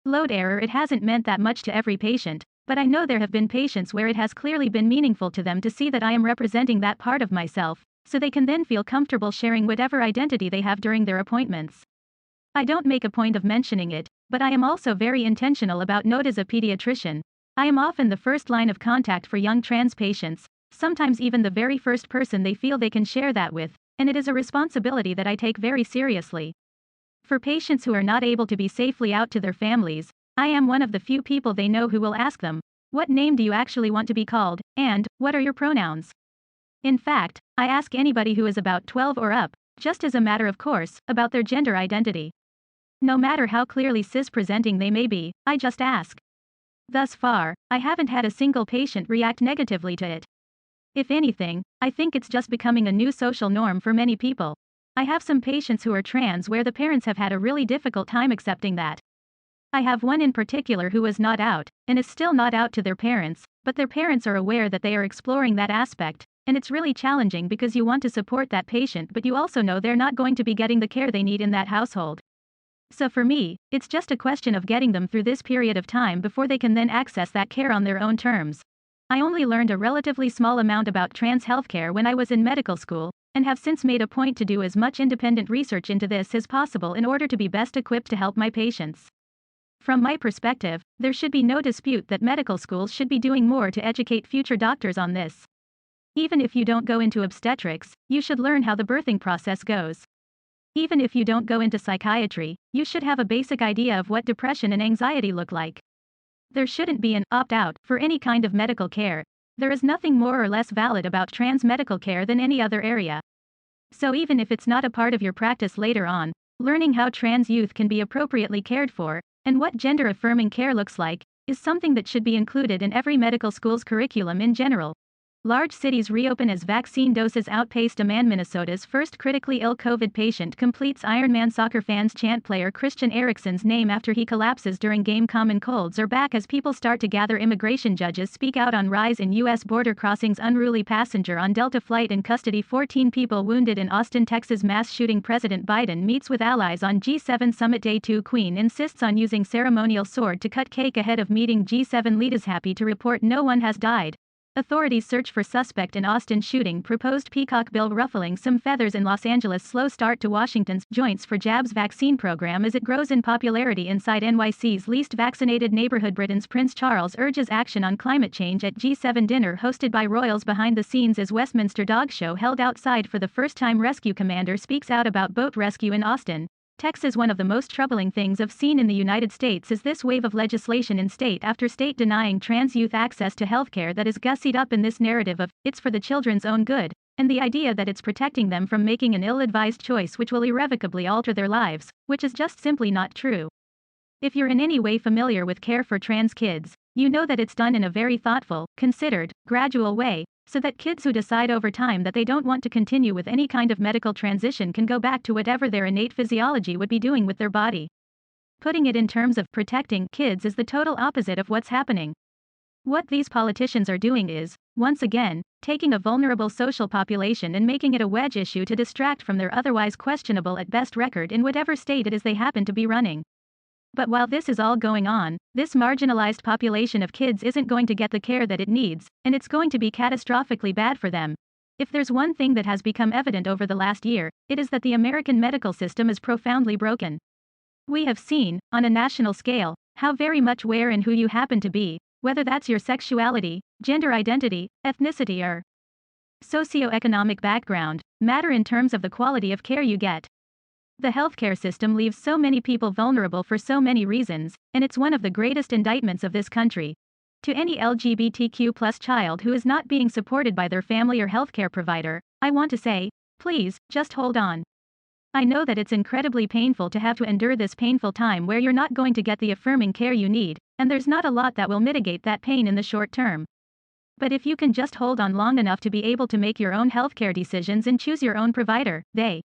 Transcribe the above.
Load error, it hasn't meant that much to every patient, but I know there have been patients where it has clearly been meaningful to them to see that I am representing that part of myself, so they can then feel comfortable sharing whatever identity they have during their appointments. I don't make a point of mentioning it, but I am also very intentional about note as a pediatrician. I am often the first line of contact for young trans patients, sometimes even the very first person they feel they can share that with, and it is a responsibility that I take very seriously. For patients who are not able to be safely out to their families, I am one of the few people they know who will ask them, "What name do you actually want to be called, and what are your pronouns?" In fact, I ask anybody who is about 12 or up, just as a matter of course, about their gender identity. No matter how clearly cis-presenting they may be, I just ask. Thus far, I haven't had a single patient react negatively to it. If anything, I think it's just becoming a new social norm for many people. I have some patients who are trans where the parents have had a really difficult time accepting that. I have one in particular who was not out, and is still not out to their parents, but their parents are aware that they are exploring that aspect, and it's really challenging because you want to support that patient but you also know they're not going to be getting the care they need in that household. So for me, it's just a question of getting them through this period of time before they can then access that care on their own terms. I only learned a relatively small amount about trans healthcare when I was in medical school, and have since made a point to do as much independent research into this as possible in order to be best equipped to help my patients. From my perspective, there should be no dispute that medical schools should be doing more to educate future doctors on this. Even if you don't go into obstetrics, you should learn how the birthing process goes. Even if you don't go into psychiatry, you should have a basic idea of what depression and anxiety look like. There shouldn't be an opt-out for any kind of medical care. There is nothing more or less valid about trans medical care than any other area. So even if it's not a part of your practice later on, learning how trans youth can be appropriately cared for, and what gender-affirming care looks like, is something that should be included in every medical school's curriculum in general. Large cities reopen as vaccine doses outpace demand. Minnesota's first critically ill COVID patient completes Ironman. Soccer fans chant player Christian Eriksen's name after he collapses during game. Common colds are back as people start to gather. Immigration judges speak out on rise in U.S. border crossings. Unruly passenger on Delta flight in custody. 14 people wounded in Austin, Texas mass shooting. President Biden meets with allies on G7 summit. Day 2 Queen insists on using ceremonial sword to cut cake ahead of meeting G7 leaders. Happy to report no one has died. Authorities search for suspect in Austin shooting. Proposed peacock bill ruffling some feathers in Los Angeles. Slow start to Washington's joints for jabs vaccine program as it grows in popularity inside NYC's least vaccinated neighborhood. Britain's Prince Charles urges action on climate change at G7 dinner hosted by royals. Behind the scenes as Westminster dog show held outside for the first time. Rescue commander speaks out about boat rescue in Austin, Texas. One of the most troubling things I've seen in the United States is this wave of legislation in state after state denying trans youth access to healthcare that is gussied up in this narrative of, it's for the children's own good, and the idea that it's protecting them from making an ill-advised choice which will irrevocably alter their lives, which is just simply not true. If you're in any way familiar with care for trans kids, you know that it's done in a very thoughtful, considered, gradual way, so that kids who decide over time that they don't want to continue with any kind of medical transition can go back to whatever their innate physiology would be doing with their body. Putting it in terms of protecting kids is the total opposite of what's happening. What these politicians are doing is, once again, taking a vulnerable social population and making it a wedge issue to distract from their otherwise questionable at best record in whatever state it is they happen to be running. But while this is all going on, this marginalized population of kids isn't going to get the care that it needs, and it's going to be catastrophically bad for them. If there's one thing that has become evident over the last year, it is that the American medical system is profoundly broken. We have seen, on a national scale, how very much where and who you happen to be, whether that's your sexuality, gender identity, ethnicity, or socioeconomic background, matter in terms of the quality of care you get. The healthcare system leaves so many people vulnerable for so many reasons, and it's one of the greatest indictments of this country. To any LGBTQ+ child who is not being supported by their family or healthcare provider, I want to say, please, just hold on. I know that it's incredibly painful to have to endure this painful time where you're not going to get the affirming care you need, and there's not a lot that will mitigate that pain in the short term. But if you can just hold on long enough to be able to make your own healthcare decisions and choose your own provider, they